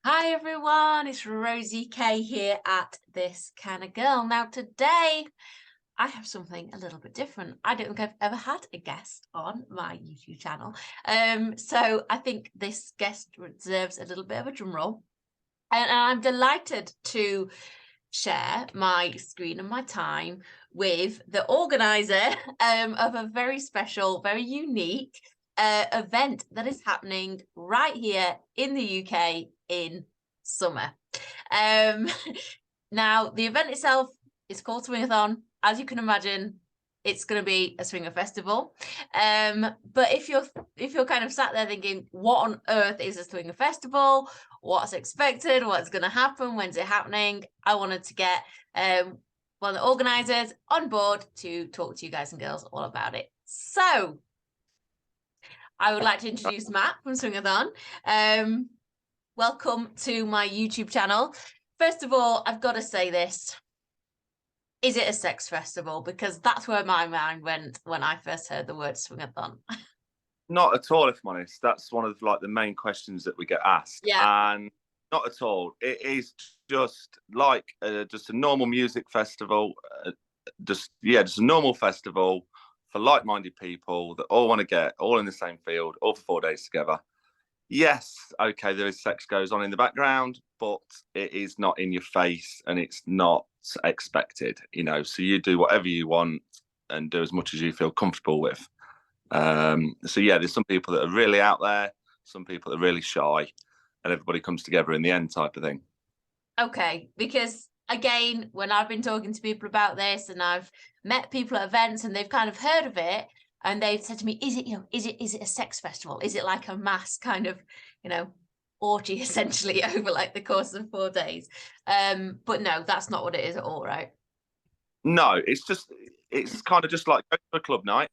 Hi everyone, it's Rosie K here at ThisKindaGirl. Now today I have something a little bit different. I don't think I've ever had a guest on my YouTube channel. So I think this guest deserves a little bit of a drum roll. And I'm delighted to share my screen and my time with the organizer of a very special, very unique event that is happening right here in the UK in summer. Um, Now, the event itself is called Swingathon. As you can imagine, it's going to be a swinger festival. But if you're kind of sat there thinking, what on earth is a swinger festival? What's expected? What's going to happen? When's it happening? I wanted to get one of the organisers on board to talk to you guys and girls all about it. So I would like to introduce Matt from Swingathon. Welcome to my YouTube channel. First of all, I've got to say this. Is it a sex festival? Because that's where my mind went when I first heard the word swingathon. Not at all, if I'm honest. That's one of the main questions that we get asked, Yeah. and not at all. It is just like just a normal music festival, just a normal festival for like-minded people that all want to get all in the same field, all for 4 days together. Yes, okay, there is sex goes on in the background, but it is not in your face and it's not expected. So you do whatever you want and do as much as you feel comfortable with. So yeah, there's some people that are really out there, some people that are really shy, and everybody comes together in the end type of thing. Okay, because again, when I've been talking to people about this and I've met people at events and they've kind of heard of it and they've said to me, is it a sex festival? Is it like a mass kind of, orgy essentially over like the course of 4 days? But no, that's not what it is at all, right? No, it's kind of just like go to a club night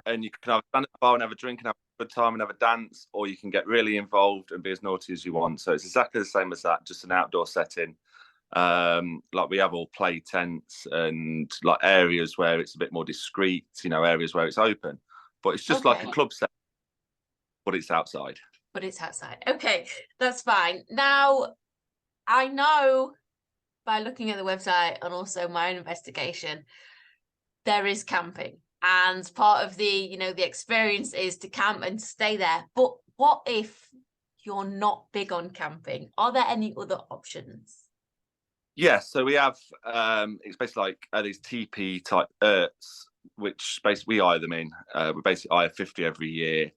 and you can have stand at the bar and have a drink and have a good time and have a dance, or you can get really involved and be as naughty as you want. So it's exactly the same as that, just an outdoor setting. Like we have all play tents and like areas where it's a bit more discreet, areas where it's open. But it's just like a club set, but it's outside. But it's outside. Okay, that's fine. Now, I know by looking at the website and also my own investigation, there is camping. And part of the experience is to camp and stay there. But what if you're not big on camping? Are there any other options? Yeah, so we have it's basically like these TP type yurts, which basically we hire them in. We basically hire 50 every year.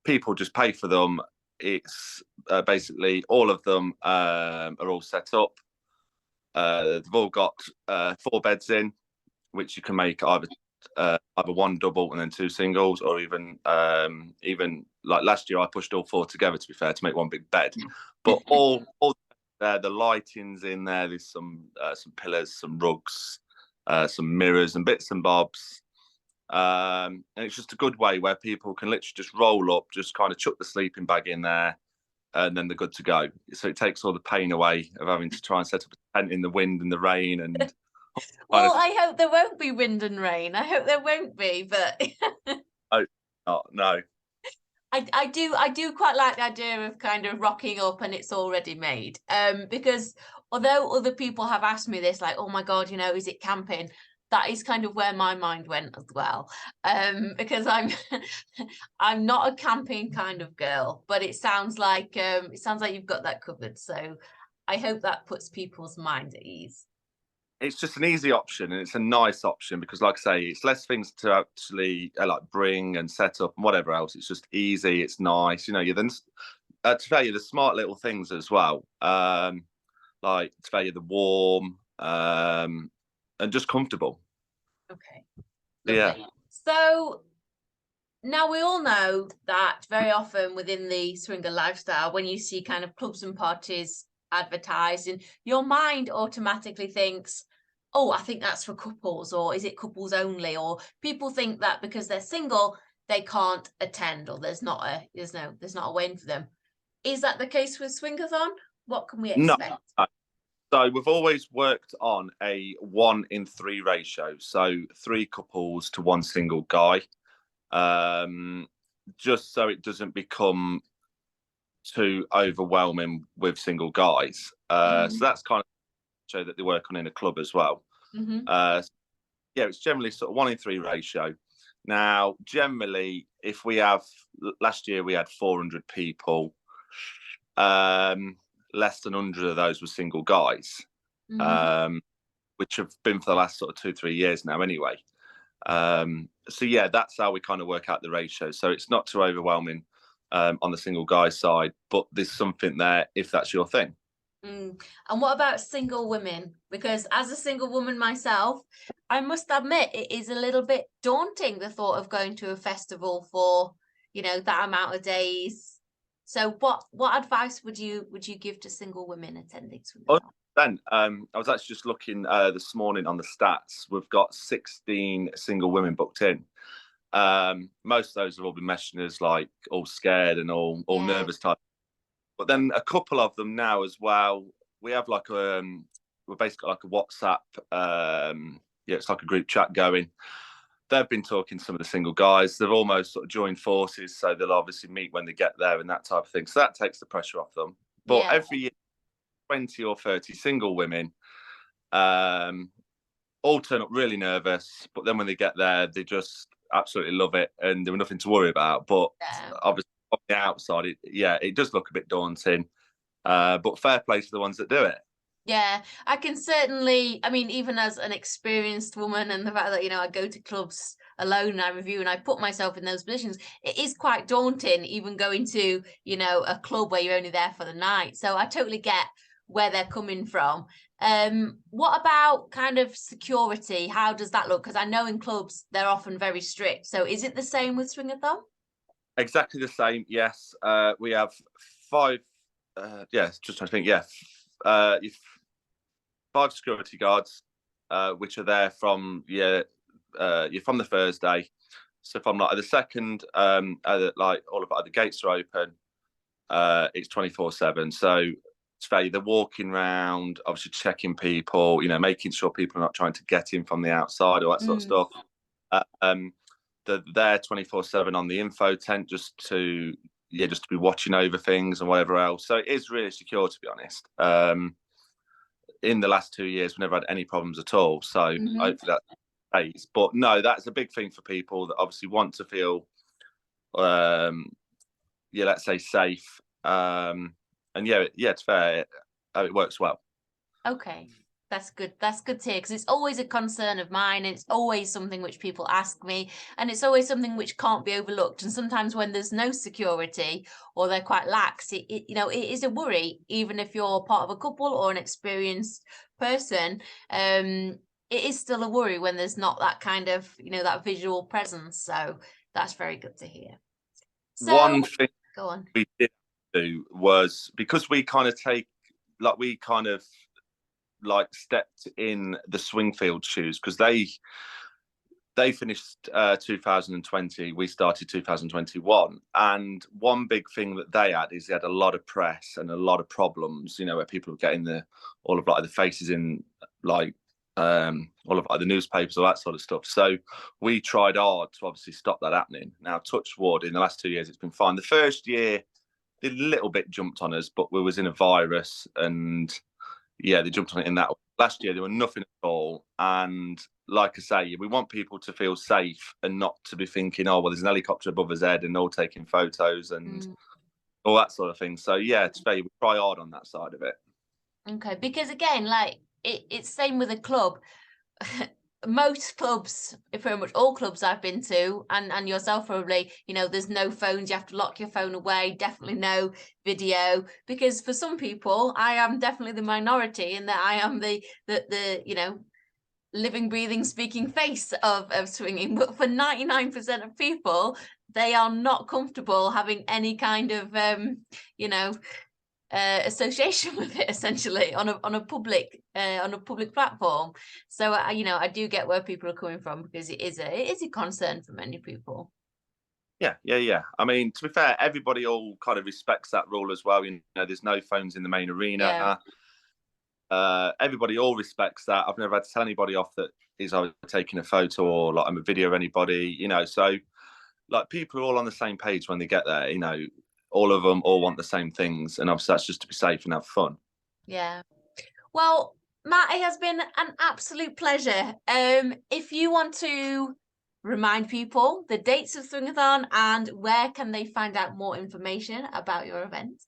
People just pay for them. It's basically all of them are all set up. They've all got 4 beds in, which you can make either one double and then 2 singles, or even like last year I pushed all 4 together, to be fair, to make one big bed. But all the lighting's in there. There's some pillars, some rugs, some mirrors and bits and bobs. And it's just a good way where people can literally just roll up, just kind of chuck the sleeping bag in there, and then they're good to go. So it takes all the pain away of having to try and set up a tent in the wind and the rain. And Well, I hope there won't be wind and rain. I hope there won't be, but oh, no. I do quite like the idea of kind of rocking up and it's already made. Because although other people have asked me this, like, oh my God, is it camping? That is kind of where my mind went as well. Because I'm not a camping kind of girl, but it sounds like you've got that covered. So I hope that puts people's mind at ease. It's just an easy option and it's a nice option because, like I say, it's less things to actually like bring and set up and whatever else. It's just easy. It's nice. You're then to tell you the smart little things as well. Like to tell you the warm and just comfortable. Okay. Yeah. So now we all know that very often within the swinger lifestyle, when you see kind of clubs and parties advertised, and your mind automatically thinks, oh, I think that's for couples, or is it couples only? Or people think that because they're single, they can't attend, or there's not a way in for them. Is that the case with Swingathon? What can we expect? No. So we've always worked on a 1-in-3 ratio, so 3 couples to 1 single guy, just so it doesn't become too overwhelming with single guys. So that's kind of show that they work on in a club as well. Yeah, it's generally sort of 1 in 3 ratio. Now, generally, if we have, last year we had 400 people, less than 100 of those were single guys, which have been for the last sort of 2-3 years now anyway. So yeah, that's how we kind of work out the ratio. So it's not too overwhelming on the single guy side, but there's something there if that's your thing. And what about single women? Because as a single woman myself, I must admit it is a little bit daunting, the thought of going to a festival for, you know, that amount of days. So what advice would you give to single women attending Swingathon? Then I was actually just looking this morning on the stats. We've got 16 single women booked in. Most of those have all been messaging us like all scared and all nervous type. But then a couple of them now as well. We have like we're basically like a WhatsApp. It's like a group chat going. They've been talking to some of the single guys. They've almost sort of joined forces, so they'll obviously meet when they get there and that type of thing. So that takes the pressure off them. But every year, 20 or 30 single women all turn up really nervous, but then when they get there, they just absolutely love it and there was nothing to worry about. But obviously on the outside, it does look a bit daunting. But fair play to the ones that do it. Yeah, I can certainly, I mean, even as an experienced woman, and the fact that, you know, I go to clubs alone and I review and I put myself in those positions, it is quite daunting even going to, you know, a club where you're only there for the night. So I totally get where they're coming from. What about kind of security? How does that look? Because I know in clubs they're often very strict. So is it the same with Swingathon? Exactly the same, yes. We have 5, just trying to think, 5 security guards, which are there from you're from the Thursday. So from like the second, like all of the gates are open. It's 24/7. So it's fair. They're walking around, obviously checking people, you know, making sure people are not trying to get in from the outside, all that sort of stuff. They're there 24/7 on the info tent just to be watching over things and whatever else. So it is really secure, to be honest. In the last 2 years, we've never had any problems at all. So hopefully that stays. But no, that's a big thing for people that obviously want to feel, let's say safe. And it's fair. It works well. Okay. That's good. That's good to hear, because it's always a concern of mine. It's always something which people ask me, and it's always something which can't be overlooked. And sometimes when there's no security or they're quite lax, it is a worry, even if you're part of a couple or an experienced person. It is still a worry when there's not that kind of, you know, that visual presence. So that's very good to hear. So, one thing go on. We did do was, because we kind of stepped in the Swingfield shoes, because they finished 2020, we started 2021, and one big thing that they had is they had a lot of press and a lot of problems, you know, where people were getting all of the faces in all of the newspapers, all that sort of stuff. So we tried hard to obviously stop that happening. Now, touch wood, in the last 2 years it's been fine. The first year they a little bit jumped on us, but we was in a virus and they jumped on it in that. Last year there were nothing at all, and like I say, we want people to feel safe and not to be thinking, oh well, there's an helicopter above his head and all taking photos and all that sort of thing. So it's fair, we try hard on that side of it. Okay, because again, like it's same with a club. Most clubs, pretty much all clubs I've been to, and yourself probably, you know, there's no phones, you have to lock your phone away, definitely no video, because for some people, I am definitely the minority in that I am the you know, living, breathing, speaking face of swinging. But for 99% of people, they are not comfortable having any kind of you know, association with it, essentially on a public platform. So you know, I do get where people are coming from, because it is a concern for many people. Yeah. I mean, to be fair, everybody all kind of respects that rule as well. You know, there's no phones in the main arena. Everybody all respects that. I've never had to tell anybody off that is either taking a photo or like I'm a video of anybody, you know. So like people are all on the same page when they get there, you know. all of them all want the same things, and obviously that's just to be safe and have fun. Yeah. Well, Matt, it has been an absolute pleasure. If you want to remind people the dates of Swingathon and where can they find out more information about your event?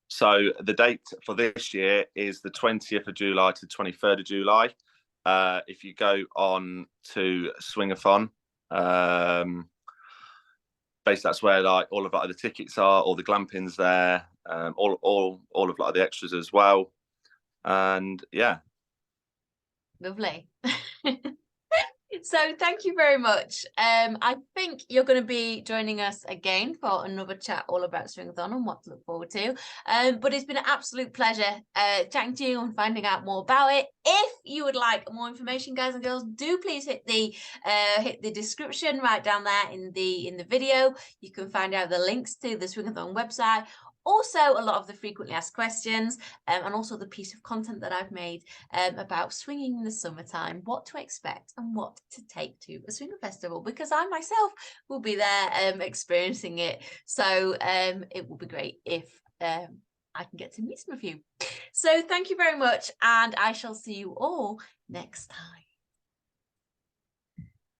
So the date for this year is the 20th of July to 23rd of July. If you go on to Swingathon, basically that's where like all of like the tickets are, all the glamping's there, all of like the extras as well. And yeah. Lovely. So thank you very much. I think you're going to be joining us again for another chat all about Swingathon and what to look forward to. But it's been an absolute pleasure chatting to you and finding out more about it. If you would like more information, guys and girls, do please hit the description right down there in the video. You can find out the links to the Swingathon website. Also, a lot of the frequently asked questions and also the piece of content that I've made about swinging in the summertime, what to expect and what to take to a swinger festival, because I myself will be there experiencing it. So it will be great if I can get to meet some of you. So thank you very much, and I shall see you all next time.